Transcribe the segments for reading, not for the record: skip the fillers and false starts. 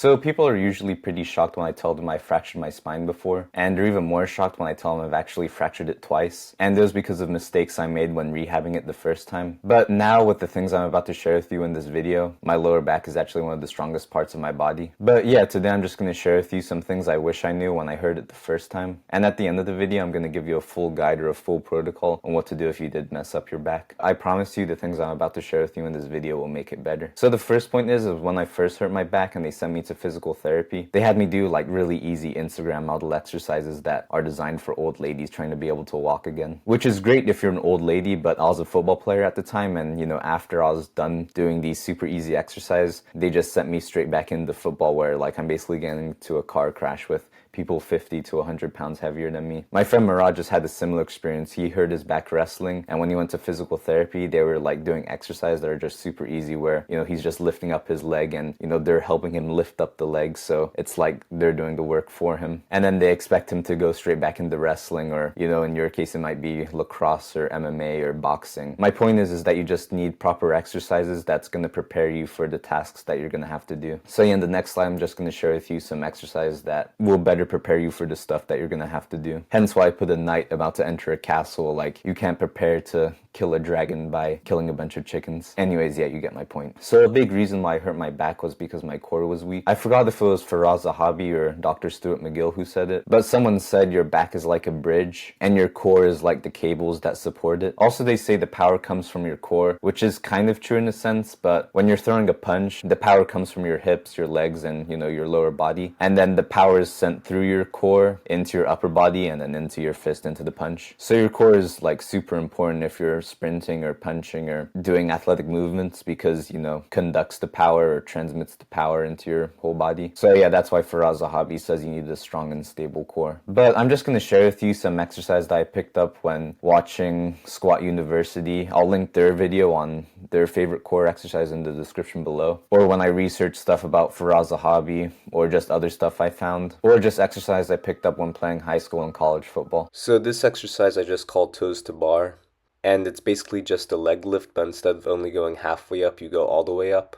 So people are usually pretty shocked when I tell them I fractured my spine before, and they're even more shocked when I tell them I've actually fractured it twice, and it was because of mistakes I made when rehabbing it the first time. But now with the things I'm about to share with you in this video, my lower back is actually one of the strongest parts of my body. But yeah, today I'm just going to share with you some things I wish I knew when I heard it the first time, and at the end of the video I'm going to give you a full guide or a full protocol on what to do if you did mess up your back. I promise you the things I'm about to share with you in this video will make it better. So the first point is when I first hurt my back and they sent me to physical therapy, they had me do like really easy Instagram model exercises that are designed for old ladies trying to be able to walk again. Which is great if you're an old lady, but I was a football player at the time, and after I was done doing these super easy exercises, they just sent me straight back into football where like I'm basically getting into a car crash with people 50 to 100 pounds heavier than me. My friend Murad just had a similar experience. He hurt his back wrestling, and when he went to physical therapy, they were like doing exercises that are just super easy where, he's just lifting up his leg and, they're helping him lift up the leg. So it's like they're doing the work for him. And then they expect him to go straight back into wrestling, or, in your case, it might be lacrosse or MMA or boxing. My point is that you just need proper exercises that's going to prepare you for the tasks that you're going to have to do. So yeah, in the next slide, I'm just going to share with you some exercises that will better prepare you for the stuff that you're gonna have to do. Hence why I put a knight about to enter a castle. Like, you can't prepare to kill a dragon by killing a bunch of chickens. Anyways, yeah, you get my point. So a big reason why I hurt my back was because my core was weak. I forgot if it was Faraz Zahabi or Dr. Stuart McGill who said it, but someone said your back is like a bridge and your core is like the cables that support it. Also, they say the power comes from your core, which is kind of true in a sense, but when you're throwing a punch, the power comes from your hips, your legs, and your lower body, and then the power is sent through your core into your upper body and then into your fist, into the punch. So your core is like super important if you're sprinting or punching or doing athletic movements, because conducts the power or transmits the power into your whole body. So yeah, that's why Faraz Zahabi says you need a strong and stable core. But I'm just going to share with you some exercise that I picked up when watching Squat University. I'll link their video on their favorite core exercise in the description below, or when I research stuff about Faraz Zahabi, or just other stuff I found, or just exercise I picked up when playing high school and college football. So this exercise I just call toes to bar, and it's basically just a leg lift, but instead of only going halfway up, you go all the way up.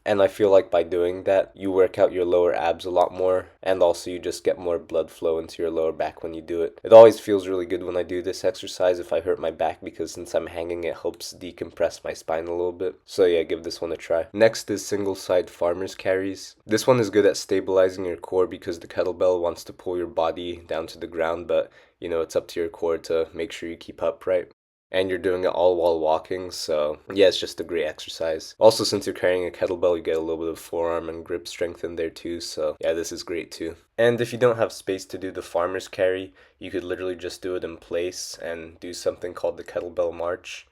And I feel like by doing that, you work out your lower abs a lot more, and also you just get more blood flow into your lower back when you do it. It always feels really good when I do this exercise if I hurt my back, because since I'm hanging, it helps decompress my spine a little bit. So yeah, give this one a try. Next is single side farmer's carries. This one is good at stabilizing your core because the kettlebell wants to pull your body down to the ground, but it's up to your core to make sure you keep upright. And you're doing it all while walking, so yeah, it's just a great exercise. Also, since you're carrying a kettlebell, you get a little bit of forearm and grip strength in there too, so yeah, this is great too. And if you don't have space to do the farmer's carry, you could literally just do it in place and do something called the kettlebell march.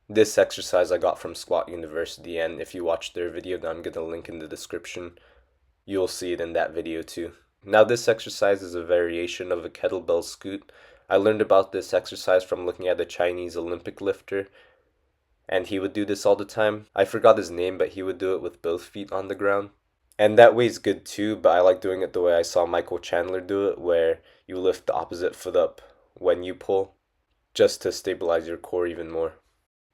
This exercise I got from Squat University, and if you watch their video that I'm gonna link in the description, you'll see it in that video too. Now, this exercise is a variation of a kettlebell scoot. I learned about this exercise from looking at a Chinese Olympic lifter, and he would do this all the time. I forgot his name, but he would do it with both feet on the ground. And that way is good too, but I like doing it the way I saw Michael Chandler do it, where you lift the opposite foot up when you pull, just to stabilize your core even more.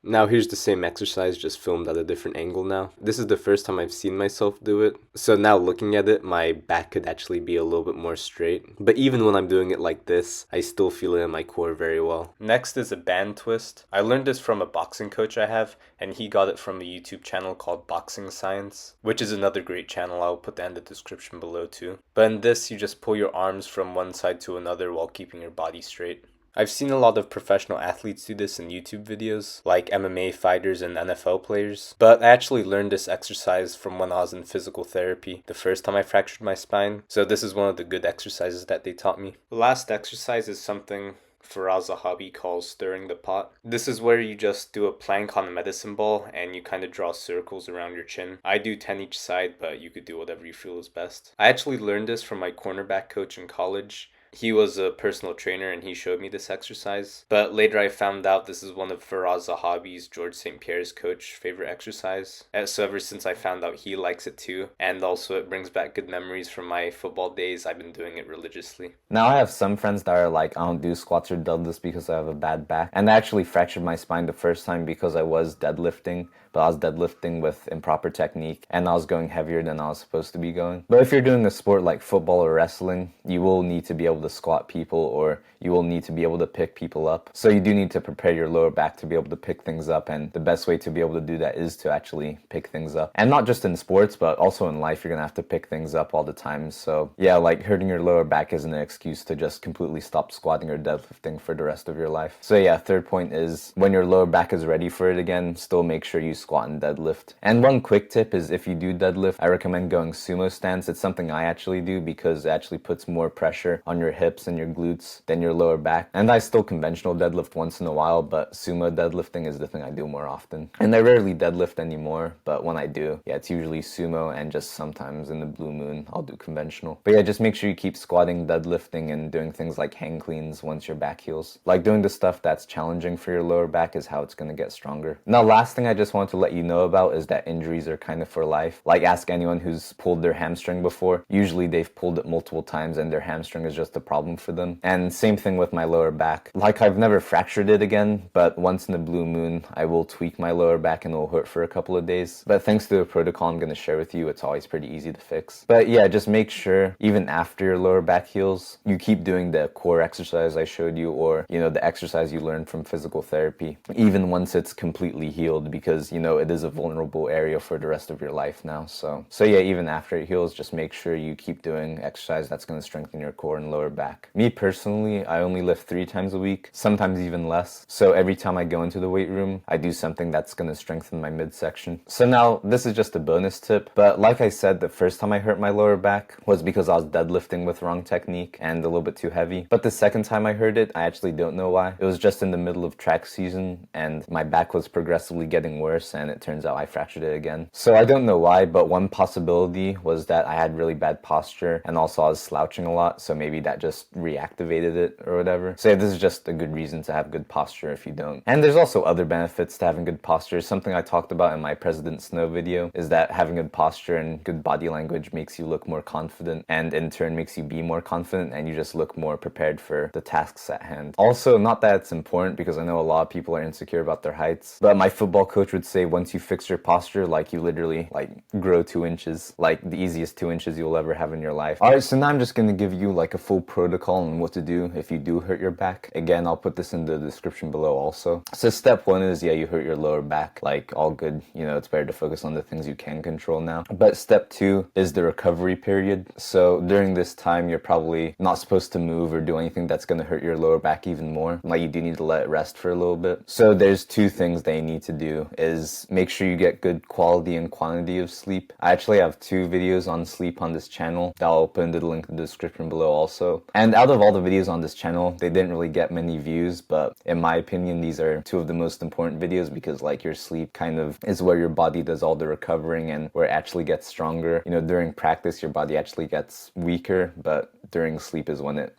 Now here's the same exercise, just filmed at a different angle now. This is the first time I've seen myself do it. So now looking at it, my back could actually be a little bit more straight. But even when I'm doing it like this, I still feel it in my core very well. Next is a band twist. I learned this from a boxing coach I have, and he got it from a YouTube channel called Boxing Science, which is another great channel. I'll put that in the description below too. But in this, you just pull your arms from one side to another while keeping your body straight. I've seen a lot of professional athletes do this in YouTube videos, like MMA fighters and NFL players, but I actually learned this exercise from when I was in physical therapy the first time I fractured my spine, so this is one of the good exercises that they taught me. The last exercise is something Faraz Zahabi calls stirring the pot. This is where you just do a plank on a medicine ball and you kind of draw circles around your chin. I do 10 each side, but you could do whatever you feel is best. I actually learned this from my cornerback coach in college. He was a personal trainer and he showed me this exercise. But later I found out this is one of Faraz Zahabi's, George St. Pierre's coach, favorite exercise. So ever since I found out he likes it too, and also it brings back good memories from my football days, I've been doing it religiously. Now, I have some friends that are like, I don't do squats or deadlifts because I have a bad back. And I actually fractured my spine the first time because I was deadlifting, but I was deadlifting with improper technique and I was going heavier than I was supposed to be going. But if you're doing a sport like football or wrestling, you will need to be able to squat people or you will need to be able to pick people up. So you do need to prepare your lower back to be able to pick things up, and the best way to be able to do that is to actually pick things up. And not just in sports, but also in life, you're gonna have to pick things up all the time. So yeah, like hurting your lower back isn't an excuse to just completely stop squatting or deadlifting for the rest of your life. So yeah, third point is when your lower back is ready for it again, still make sure you squat and deadlift. And one quick tip is if you do deadlift, I recommend going sumo stance. It's something I actually do because it actually puts more pressure on your hips and your glutes than your lower back. And I still conventional deadlift once in a while, but sumo deadlifting is the thing I do more often. And I rarely deadlift anymore, but when I do, yeah, it's usually sumo, and just sometimes in the blue moon, I'll do conventional. But yeah, just make sure you keep squatting, deadlifting, and doing things like hang cleans once your back heals. Like doing the stuff that's challenging for your lower back is how it's going to get stronger. Now, last thing I just want to let you know about is that injuries are kind of for life. Like ask anyone who's pulled their hamstring before. Usually they've pulled it multiple times and their hamstring is just a problem for them. And same thing with my lower back. Like I've never fractured it again, but once in a blue moon, I will tweak my lower back and it will hurt for a couple of days. But thanks to the protocol I'm going to share with you, it's always pretty easy to fix. But yeah, just make sure even after your lower back heals, you keep doing the core exercise I showed you, or, you know, the exercise you learned from physical therapy, even once it's completely healed, because, you know, it is a vulnerable area for the rest of your life now. So yeah, even after it heals, just make sure you keep doing exercise that's going to strengthen your core and lower back. Me personally, I only lift 3 times a week, sometimes even less. So every time I go into the weight room, I do something that's going to strengthen my midsection. So now this is just a bonus tip, but like I said, the first time I hurt my lower back was because I was deadlifting with wrong technique and a little bit too heavy. But the second time I hurt it, I actually don't know why. It was just in the middle of track season and my back was progressively getting worse, and it turns out I fractured it again. So I don't know why, but one possibility was that I had really bad posture and also I was slouching a lot, so maybe that just reactivated it or whatever. So yeah, this is just a good reason to have good posture if you don't. And there's also other benefits to having good posture. Something I talked about in my President Snow video is that having good posture and good body language makes you look more confident, and in turn makes you be more confident, and you just look more prepared for the tasks at hand. Also, not that it's important because I know a lot of people are insecure about their heights, but my football coach would say once you fix your posture, like you literally like grow 2 inches, like the easiest 2 inches you'll ever have in your life. Alright, so now I'm just gonna give you like a full protocol on what to do if you do hurt your back. Again, I'll put this in the description below also. So step 1 is, yeah, you hurt your lower back, like all good, you know, it's better to focus on the things you can control now. But step 2 is the recovery period. So during this time, you're probably not supposed to move or do anything that's gonna hurt your lower back even more. Like you do need to let it rest for a little bit. So there's 2 things that you need to do is make sure you get good quality and quantity of sleep. I actually have 2 videos on sleep on this channel that I'll put in the link in the description below also. And out of all the videos on this channel, they didn't really get many views, but in my opinion, these are 2 of the most important videos because like your sleep kind of is where your body does all the recovering and where it actually gets stronger. You know, during practice, your body actually gets weaker, but during sleep is when it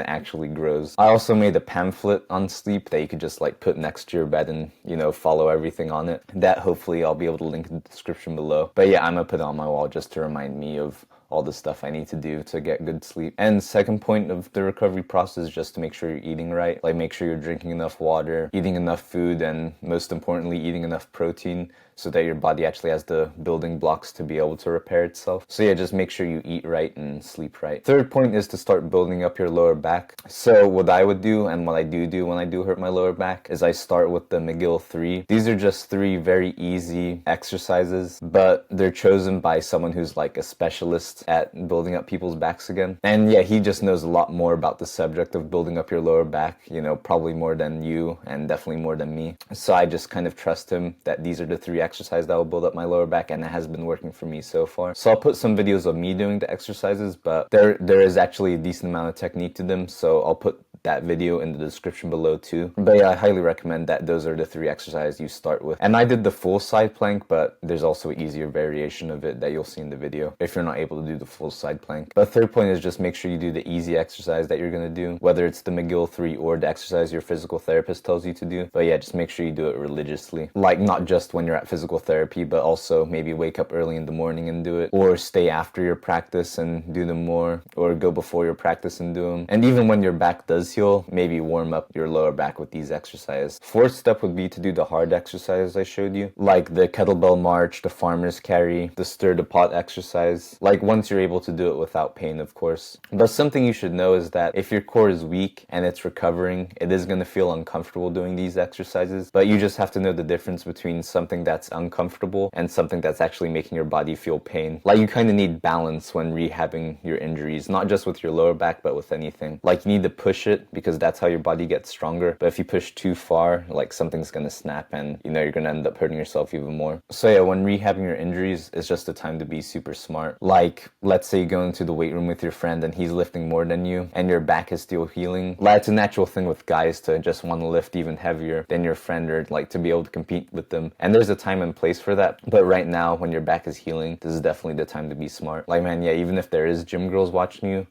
actually grows. I also made a pamphlet on sleep that you could just like put next to your bed and, you know, follow everything on it. That hopefully I'll be able to link in the description below. But yeah, I'm gonna put it on my wall just to remind me of all the stuff I need to do to get good sleep. And second point of the recovery process is just to make sure you're eating right. Like make sure you're drinking enough water, eating enough food, and most importantly, eating enough protein so that your body actually has the building blocks to be able to repair itself. So yeah, just make sure you eat right and sleep right. Third point is to start building up your lower back. So what I would do and what I do when I do hurt my lower back is I start with the McGill 3. These are just 3 very easy exercises, but they're chosen by someone who's like a specialist at building up people's backs again. And yeah, he just knows a lot more about the subject of building up your lower back, you know, probably more than you and definitely more than me. So I just kind of trust him that these are the 3 exercises that will build up my lower back, and it has been working for me so far. So I'll put some videos of me doing the exercises, but there is actually a decent amount of technique to them, so I'll put that video in the description below too. But yeah, I highly recommend that those are the 3 exercises you start with. And I did the full side plank, but there's also an easier variation of it that you'll see in the video if you're not able to do the full side plank. But third point is just make sure you do the easy exercise that you're going to do, whether it's the McGill 3 or the exercise your physical therapist tells you to do. But yeah, just make sure you do it religiously. Like not just when you're at physical therapy, but also maybe wake up early in the morning and do it, or stay after your practice and do them more, or go before your practice and do them. And even when your back does heal, maybe warm up your lower back with these exercises. Fourth step would be to do the hard exercises I showed you, like the kettlebell march, the farmer's carry, the stir the pot exercise, like once you're able to do it without pain, of course. But something you should know is that if your core is weak and it's recovering, it is going to feel uncomfortable doing these exercises, but you just have to know the difference between something that's uncomfortable and something that's actually making your body feel pain. Like you kind of need balance when rehabbing your injuries, not just with your lower back, but with anything. Like you need to push it because that's how your body gets stronger. But if you push too far, like something's going to snap and you're going to end up hurting yourself even more. So yeah, when rehabbing your injuries, it's just the time to be super smart. Like let's say you go into the weight room with your friend and he's lifting more than you and your back is still healing. Like it's a natural thing with guys to just want to lift even heavier than your friend or like to be able to compete with them. And there's a time and place for that. But right now when your back is healing, this is definitely the time to be smart. Like man, yeah, even if there is gym girls watching you,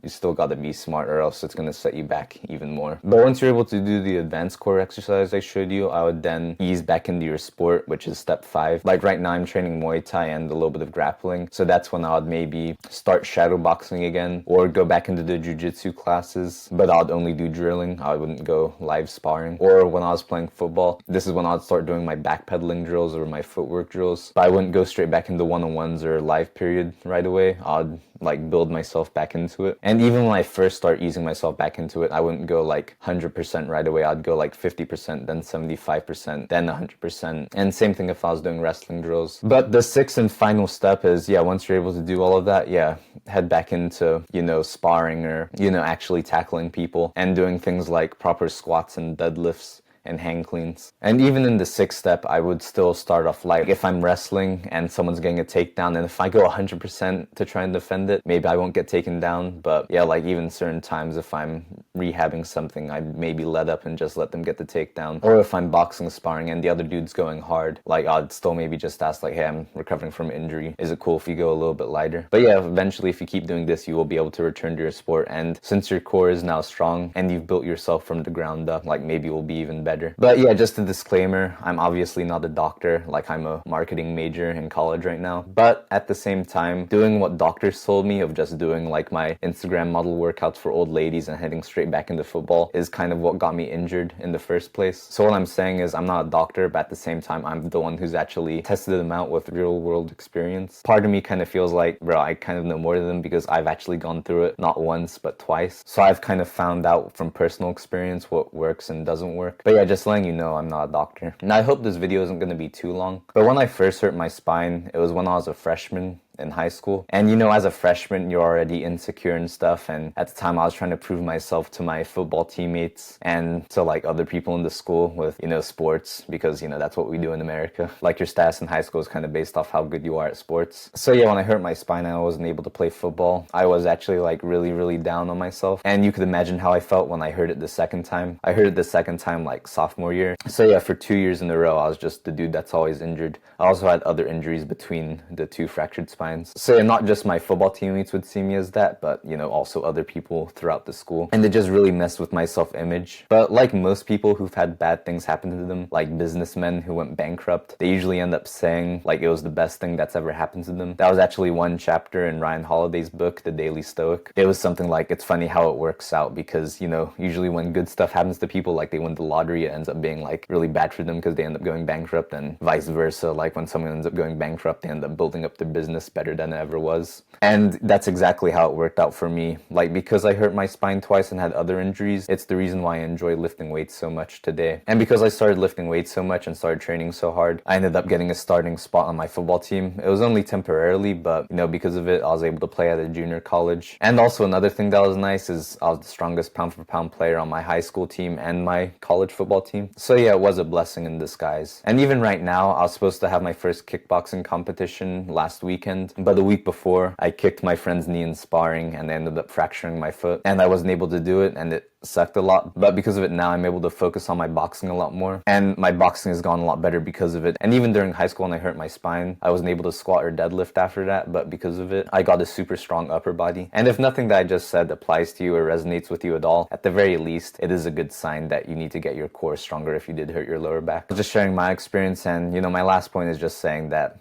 you still got to be smart or else it's going to set you back even more. But once you're able to do the advanced core exercise I showed you, I would then ease back into your sport, which is step 5. Like right now I'm training Muay Thai and a little bit of grappling. So that's when I would maybe start shadow boxing again or go back into the jiu-jitsu classes, but I'd only do drilling. I wouldn't go live sparring. Or when I was playing football, this is when I'd start doing my backpedaling drills or my footwork drills. But I wouldn't go straight back into one-on-ones or live period right away. I'd like build myself back into it. And even when I first start easing myself back into it, I wouldn't go like 100% right away. I'd go like 50%, then 75%, then 100%. And same thing if I was doing wrestling drills. But the 6th and final step is, yeah, once you're able to do all of that, yeah, head back into, sparring or, actually tackling people and doing things like proper squats and deadlifts and hang cleans. And even in the 6th step, I would still start off like if I'm wrestling and someone's getting a takedown, and if I go 100% to try and defend it, maybe I won't get taken down. But yeah, like even certain times if I'm rehabbing something, I'd maybe let up and just let them get the takedown. Or if I'm boxing sparring and the other dude's going hard, like I'd still maybe just ask like, hey, I'm recovering from injury. Is it cool if you go a little bit lighter? But yeah, eventually if you keep doing this, you will be able to return to your sport. And since your core is now strong and you've built yourself from the ground up, like maybe it will be even better. But yeah, just a disclaimer, I'm obviously not a doctor, like I'm a marketing major in college right now. But at the same time, doing what doctors told me of just doing like my Instagram model workouts for old ladies and heading straight back into football is kind of what got me injured in the first place. So what I'm saying is I'm not a doctor, but at the same time, I'm the one who's actually tested them out with real world experience. Part of me kind of feels like, bro, I kind of know more than them because I've actually gone through it not once, but twice. So I've kind of found out from personal experience what works and doesn't work. But yeah, just letting you know I'm not a doctor. Now I hope this video isn't going to be too long, but when I first hurt my spine, it was when I was a freshman in high school. And as a freshman, you're already insecure and stuff. And at the time I was trying to prove myself to my football teammates and to like other people in the school with, sports, because, that's what we do in America. Like your status in high school is kind of based off how good you are at sports. So yeah, when I hurt my spine and I wasn't able to play football, I was actually like really, really down on myself. And you could imagine how I felt when I heard it the second time. I heard it the second time like sophomore year. So yeah, for 2 years in a row, I was just the dude that's always injured. I also had other injuries between the 2 fractured spines. So yeah, not just my football teammates would see me as that, but also other people throughout the school. And it just really messed with my self-image. But like most people who've had bad things happen to them, like businessmen who went bankrupt, they usually end up saying like it was the best thing that's ever happened to them. That was actually one chapter in Ryan Holiday's book, The Daily Stoic. It was something like, it's funny how it works out because, usually when good stuff happens to people, like they win the lottery, it ends up being like really bad for them because they end up going bankrupt, and vice versa. Like when someone ends up going bankrupt, they end up building up their business better than it ever was. And that's exactly how it worked out for me. Like because I hurt my spine twice and had other injuries, it's the reason why I enjoy lifting weights so much today. And because I started lifting weights so much and started training so hard, I ended up getting a starting spot on my football team. It was only temporarily, but because of it, I was able to play at a junior college. And also another thing that was nice is I was the strongest pound for pound player on my high school team and my college football team. So yeah, it was a blessing in disguise. And even right now, I was supposed to have my first kickboxing competition last weekend, but the week before, I kicked my friend's knee in sparring and I ended up fracturing my foot, and I wasn't able to do it, and it sucked a lot, but because of it now I'm able to focus on my boxing a lot more, and my boxing has gone a lot better because of it. And even during high school when I hurt my spine, I wasn't able to squat or deadlift after that, but because of it, I got a super strong upper body. And if nothing that I just said applies to you or resonates with you at all, at the very least, it is a good sign that you need to get your core stronger if you did hurt your lower back. Just sharing my experience, and my last point is just saying that,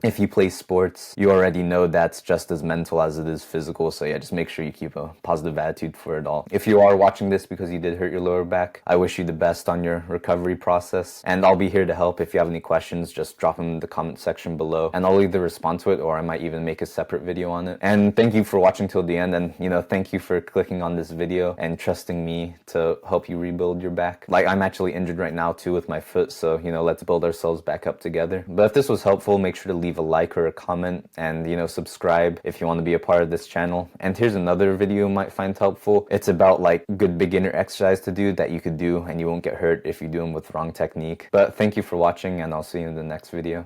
if you play sports, you already know that's just as mental as it is physical. So yeah, just make sure you keep a positive attitude for it all. If you are watching this because you did hurt your lower back, I wish you the best on your recovery process, and I'll be here to help. If you have any questions, just drop them in the comment section below, and I'll either respond to it or I might even make a separate video on it. And thank you for watching till the end, and thank you for clicking on this video and trusting me to help you rebuild your back. Like, I'm actually injured right now too with my foot, so let's build ourselves back up together. But if this was helpful, make sure to leave a like or a comment, and subscribe if you want to be a part of this channel. And here's another video you might find helpful. It's about like good beginner exercise to do that you could do and you won't get hurt if you do them with wrong technique. But thank you for watching, and I'll see you in the next video.